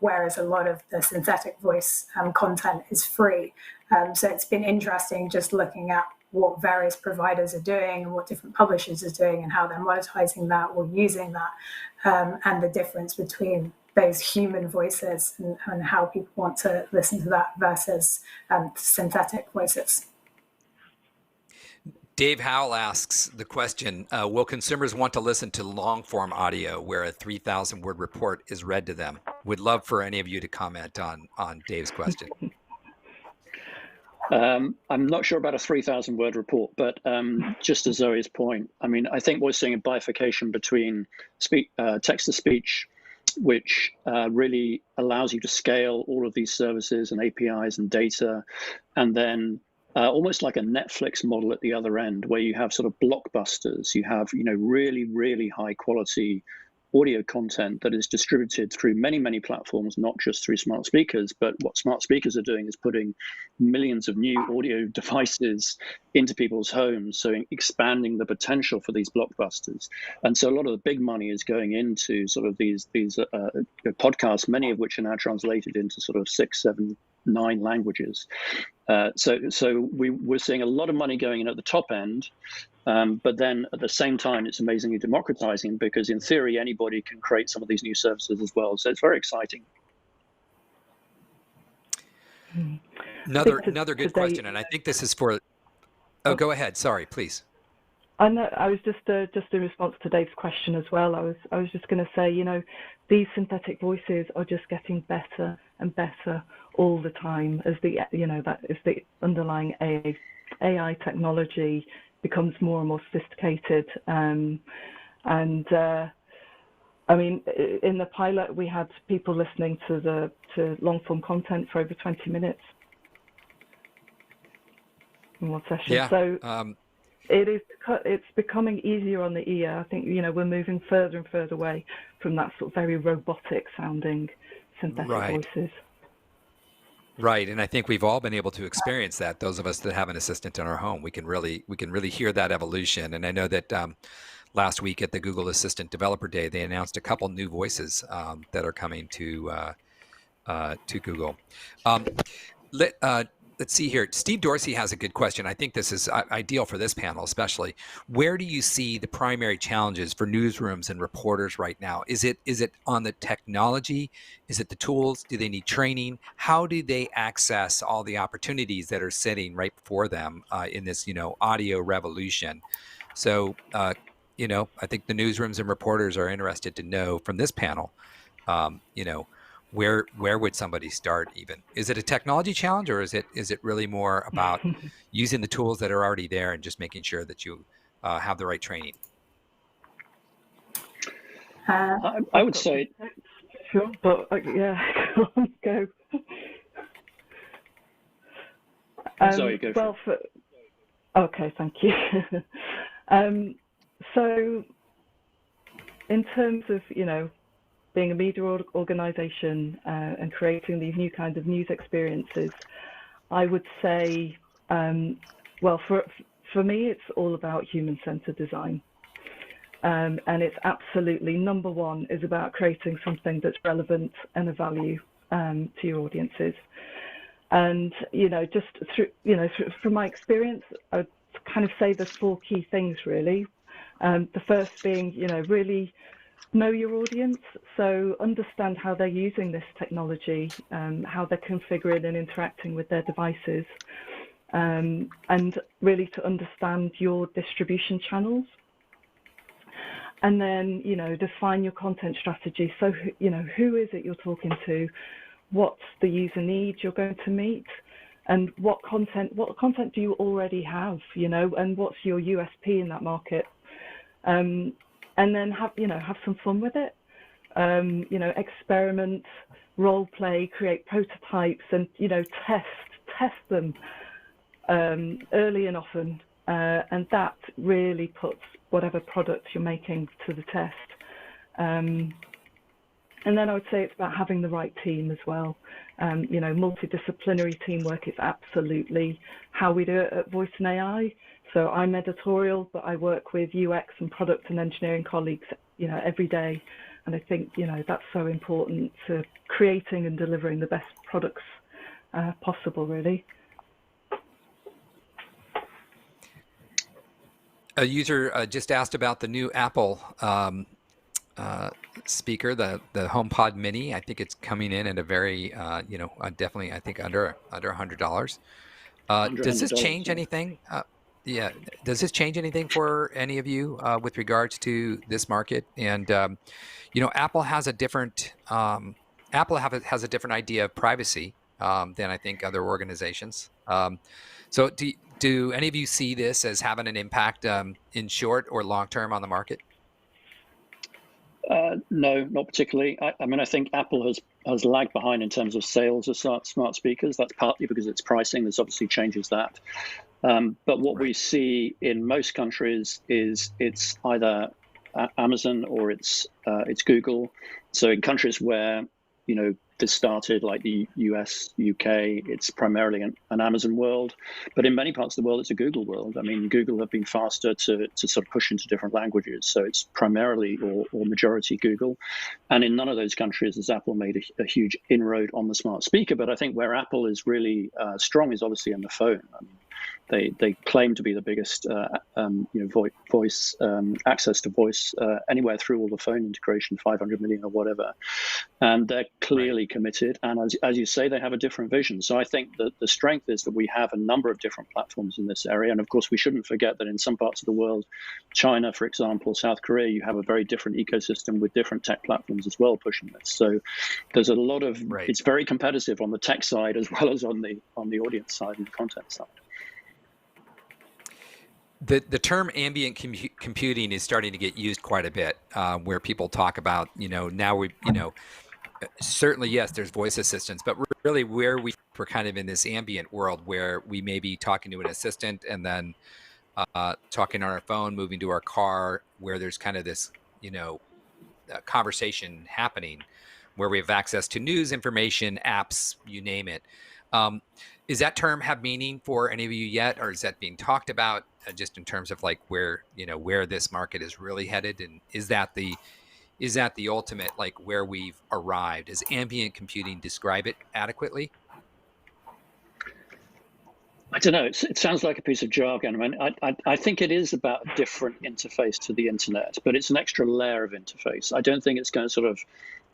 whereas a lot of the synthetic voice content is free. So it's been interesting just looking at what various providers are doing and what different publishers are doing and how they're monetizing that or using that, and the difference between those human voices and how people want to listen to that versus synthetic voices. Dave Howell asks the question, will consumers want to listen to long-form audio where a 3,000-word report is read to them? Would love for any of you to comment on Dave's question. I'm not sure about a 3,000-word report, but just to Zoe's point, I think we're seeing a bifurcation between text-to-speech, which really allows you to scale all of these services and APIs and data, and then almost like a Netflix model at the other end, where you have sort of blockbusters. You have, really, really high quality audio content that is distributed through many, many platforms, not just through smart speakers. But what smart speakers are doing is putting millions of new audio devices into people's homes, so expanding the potential for these blockbusters. And so a lot of the big money is going into sort of these podcasts, many of which are now translated into sort of 6, 7, 9 languages. So we're seeing a lot of money going in at the top end, but then at the same time, it's amazingly democratizing, because in theory, anybody can create some of these new services as well. So it's very exciting. Another good question, and I think this is for. Oh, go ahead. Sorry, please. I was just in response to Dave's question as well. I was just going to say, these synthetic voices are just getting better and better all the time as the underlying AI technology becomes more and more sophisticated. In the pilot, we had people listening to long form content for over 20 minutes in one session. Yeah. So it's becoming easier on the ear. I think we're moving further and further away from that sort of very robotic sounding synthetic voices. Right, and I think we've all been able to experience that. Those of us that have an assistant in our home, we can really hear that evolution. And I know that last week at the Google Assistant Developer Day, they announced a couple new voices that are coming to Google. Let's see here. Steve Dorsey has a good question. I think this is ideal for this panel, especially. Where do you see the primary challenges for newsrooms and reporters right now? Is it on the technology? Is it the tools? Do they need training? How do they access all the opportunities that are sitting right before them in this, audio revolution? So, I think the newsrooms and reporters are interested to know from this panel, where would somebody start even? Is it a technology challenge, or is it really more about using the tools that are already there and just making sure that you have the right training? I would say... Sure, but yeah, go. Sorry, go for it. Okay, thank you. So in terms of, being a media organization and creating these new kinds of news experiences, I would say, for me, it's all about human-centered design. And it's absolutely, number one, is about creating something that's relevant and of value to your audiences. And, just through, from my experience, I'd kind of say there's 4 key things, really. The first being, really know your audience. So understand how they're using this technology, how they're configuring and interacting with their devices, and really to understand your distribution channels. And then, define your content strategy. So, who is it you're talking to? What's the user needs you're going to meet? And what content do you already have, and what's your USP in that market? And then have some fun with it. Experiment, role play, create prototypes, and, test them early and often. And that really puts whatever product you're making to the test. And then I would say it's about having the right team as well. Multidisciplinary teamwork is absolutely how we do it at Voice and AI. So I'm editorial, but I work with UX and product and engineering colleagues, every day. And I think, that's so important to creating and delivering the best products possible, really. A user just asked about the new Apple speaker, the HomePod Mini. I think it's coming in at a very, definitely, I think under $100. Does this change anything? Yeah, does this change anything for any of you with regards to this market? And Apple has a different has a different idea of privacy than I think other organizations. So do any of you see this as having an impact in short or long term on the market? No, not particularly. I think Apple has lagged behind in terms of sales of smart speakers. That's partly because it's pricing. This obviously changes that. But what we see in most countries is it's either Amazon or it's Google. So in countries where this started, like the US, UK, it's primarily an Amazon world. But in many parts of the world, it's a Google world. I mean, Google have been faster to sort of push into different languages. So it's primarily or majority Google. And in none of those countries has Apple made a huge inroad on the smart speaker. But I think where Apple is really strong is obviously in the phone. I mean, they claim to be the biggest voice access to voice anywhere through all the phone integration, 500 million or whatever, and they're clearly committed. And as you say, they have a different vision. So I think that the strength is that we have a number of different platforms in this area, and of course we shouldn't forget that in some parts of the world, China, for example, South Korea, you have a very different ecosystem with different tech platforms as well pushing this. So there's a lot of it's very competitive on the tech side as well as on the audience side and the content side. The term ambient computing is starting to get used quite a bit, where people talk about, now certainly, yes, there's voice assistants, but really where we're kind of in this ambient world where we may be talking to an assistant and then talking on our phone, moving to our car, where there's kind of this, conversation happening where we have access to news, information, apps, you name it. Is that term have meaning for any of you yet, or is that being talked about just in terms of like where this market is really headed? And is that the ultimate, like where we've arrived? Does ambient computing describe it adequately? I don't know. It sounds like a piece of jargon. I mean, I think it is about a different interface to the internet, but it's an extra layer of interface. I don't think it's going to sort of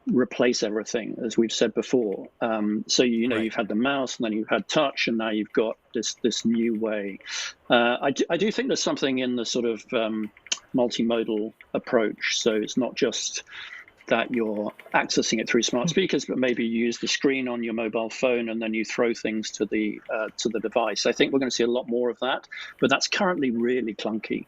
replace everything, as we've said before. So you've had the mouse, and then you've had touch, and now you've got this new way. I do think there's something in the sort of multimodal approach. So it's not just that you're accessing it through smart speakers, but maybe you use the screen on your mobile phone and then you throw things to the device. I think we're going to see a lot more of that, but that's currently really clunky.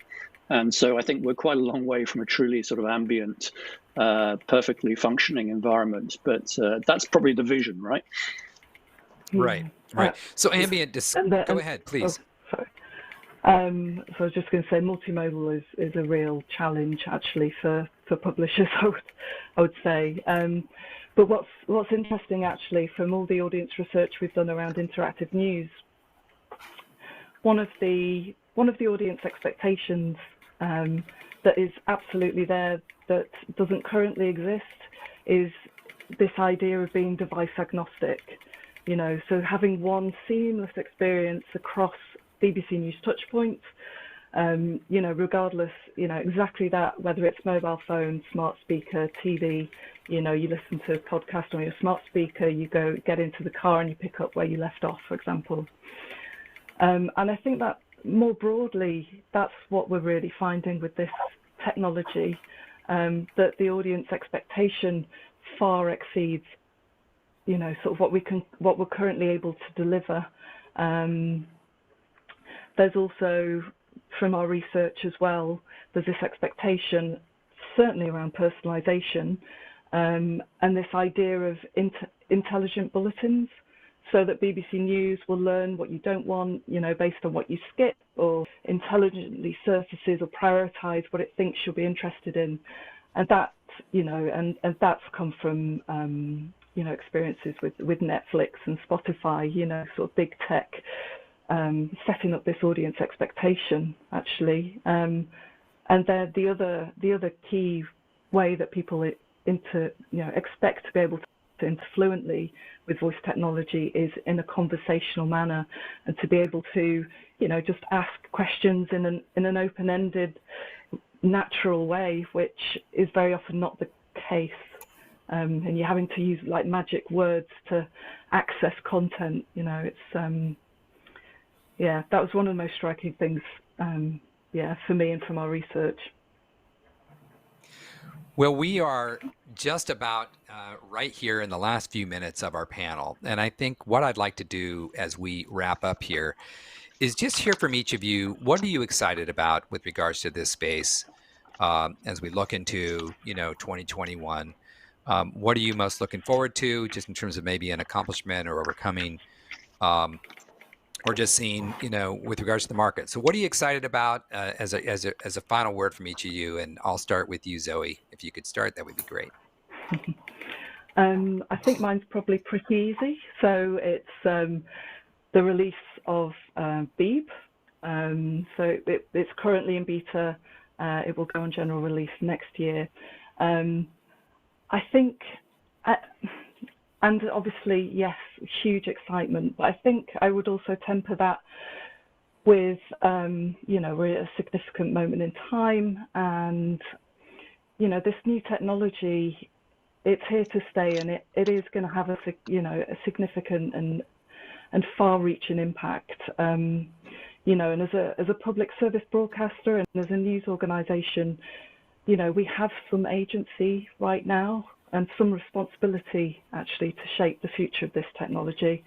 And so I think we're quite a long way from a truly sort of ambient, perfectly functioning environment. But that's probably the vision, right? Right. So ambient, go ahead, please. Oh, sorry. So I was just going to say multimodal is a real challenge actually for publishers, I would say. But what's interesting actually from all the audience research we've done around interactive news, one of the audience expectations that is absolutely there that doesn't currently exist is this idea of being device agnostic. So having one seamless experience across BBC News touchpoints, Regardless, exactly that, whether it's mobile phone, smart speaker, TV, you listen to a podcast on your smart speaker, you get into the car and you pick up where you left off, for example. And I think that more broadly, that's what we're really finding with this technology, that the audience expectation far exceeds, sort of what we're currently able to deliver. There's also, from our research as well, there's this expectation, certainly around personalization, and this idea of intelligent bulletins, so that BBC News will learn what you don't want, based on what you skip, or intelligently surfaces or prioritize what it thinks you'll be interested in. And that, and that's come from, experiences with Netflix and Spotify, sort of big tech, setting up this audience expectation, actually. And then the other key way that people expect to be able to enter fluently with voice technology is in a conversational manner, and to be able to, just ask questions in an open-ended, natural way, which is very often not the case. And you're having to use like magic words to access content. It's that was one of the most striking things, for me and from our research. Well, we are just about right here in the last few minutes of our panel. And I think what I'd like to do as we wrap up here is just hear from each of you. What are you excited about with regards to this space as we look into, 2021? What are you most looking forward to, just in terms of maybe an accomplishment or overcoming, or just seeing, with regards to the market? So what are you excited about as a final word from each of you? And I'll start with you, Zoe. If you could start, that would be great. I think mine's probably pretty easy. So it's the release of Beep. So it's currently in beta. It will go on general release next year. I think, and obviously, yes, huge excitement, but I think I would also temper that with, we're at a significant moment in time, and, this new technology, it's here to stay, and it is going to have a significant and far-reaching impact. And as a public service broadcaster and as a news organisation, we have some agency right now and some responsibility actually to shape the future of this technology.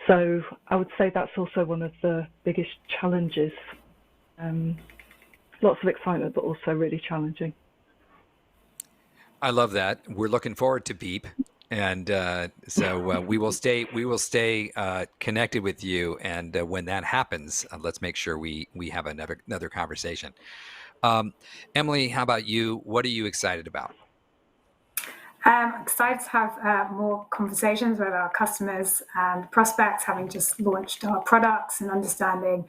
So I would say that's also one of the biggest challenges. Lots of excitement, but also really challenging. I love that. We're looking forward to Beep. And so we will stay connected with you. And when that happens, let's make sure we have another conversation. Emily, how about you? What are you excited about? I'm excited to have more conversations with our customers and prospects, having just launched our products and understanding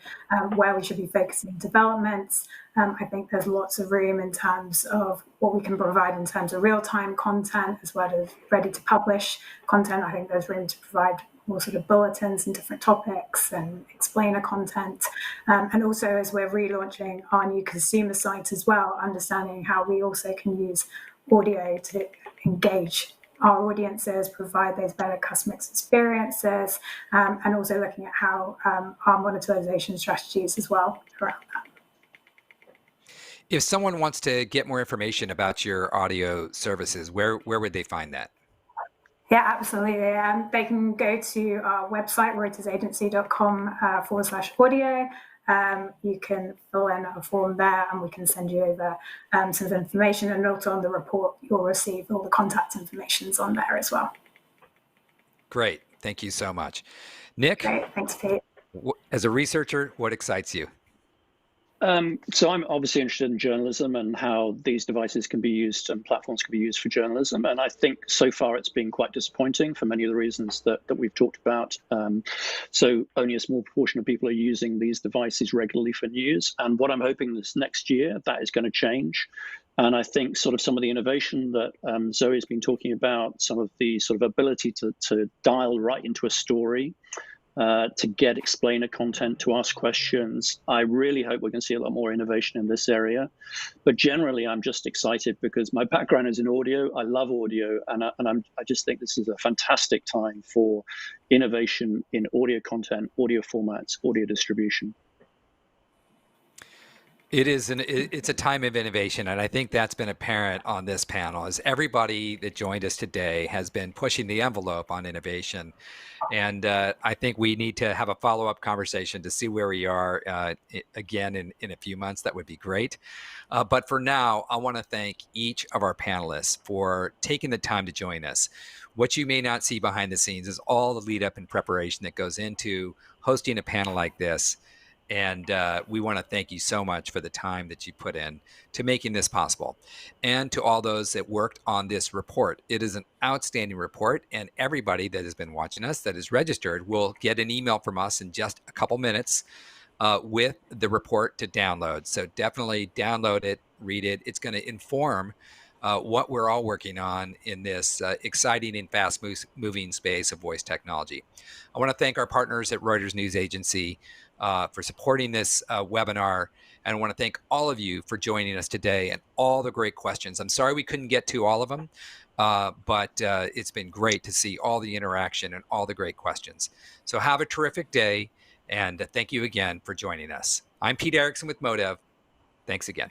where we should be focusing developments. I think there's lots of room in terms of what we can provide in terms of real-time content as well as ready-to-publish content. I think there's room to provide more sort of bulletins and different topics and explainer content. And also, as we're relaunching our new consumer site as well, understanding how we also can use audio to engage our audiences, provide those better customer experiences, and also looking at how our monetization strategies as well around that. If someone wants to get more information about your audio services, where would they find that? Yeah, absolutely. They can go to our website, reutersagency.com/audio. You can fill in a form there and we can send you over some information, and also on the report you'll receive all the contact information's on there as well. Great. Thank you so much. Nick? Great. Thanks, Pete. As a researcher, what excites you? So I'm obviously interested in journalism and how these devices can be used and platforms can be used for journalism. And I think so far it's been quite disappointing for many of the reasons that we've talked about. So only a small proportion of people are using these devices regularly for news. And what I'm hoping this next year, that is going to change. And I think sort of some of the innovation that Zoe's been talking about, some of the sort of ability to dial right into a story, to get explainer content, to ask questions. I really hope we're going to see a lot more innovation in this area. But generally, I'm just excited because my background is in audio. I love audio, and I just think this is a fantastic time for innovation in audio content, audio formats, audio distribution. It's a time of innovation, and I think that's been apparent on this panel. As everybody that joined us today has been pushing the envelope on innovation, and I think we need to have a follow-up conversation to see where we are again in a few months. That would be great. But for now, I want to thank each of our panelists for taking the time to join us. What you may not see behind the scenes is all the lead up and preparation that goes into hosting a panel like this. And we want to thank you so much for the time that you put in to making this possible. And to all those that worked on this report. It is an outstanding report, and everybody that has been watching us that is registered will get an email from us in just a couple minutes with the report to download. So definitely download it, read it. It's going to inform what we're all working on in this exciting and fast-moving space of voice technology. I want to thank our partners at Reuters News Agency for supporting this webinar. And I want to thank all of you for joining us today and all the great questions. I'm sorry we couldn't get to all of them, but it's been great to see all the interaction and all the great questions. So have a terrific day, and thank you again for joining us. I'm Pete Erickson with Modev. Thanks again.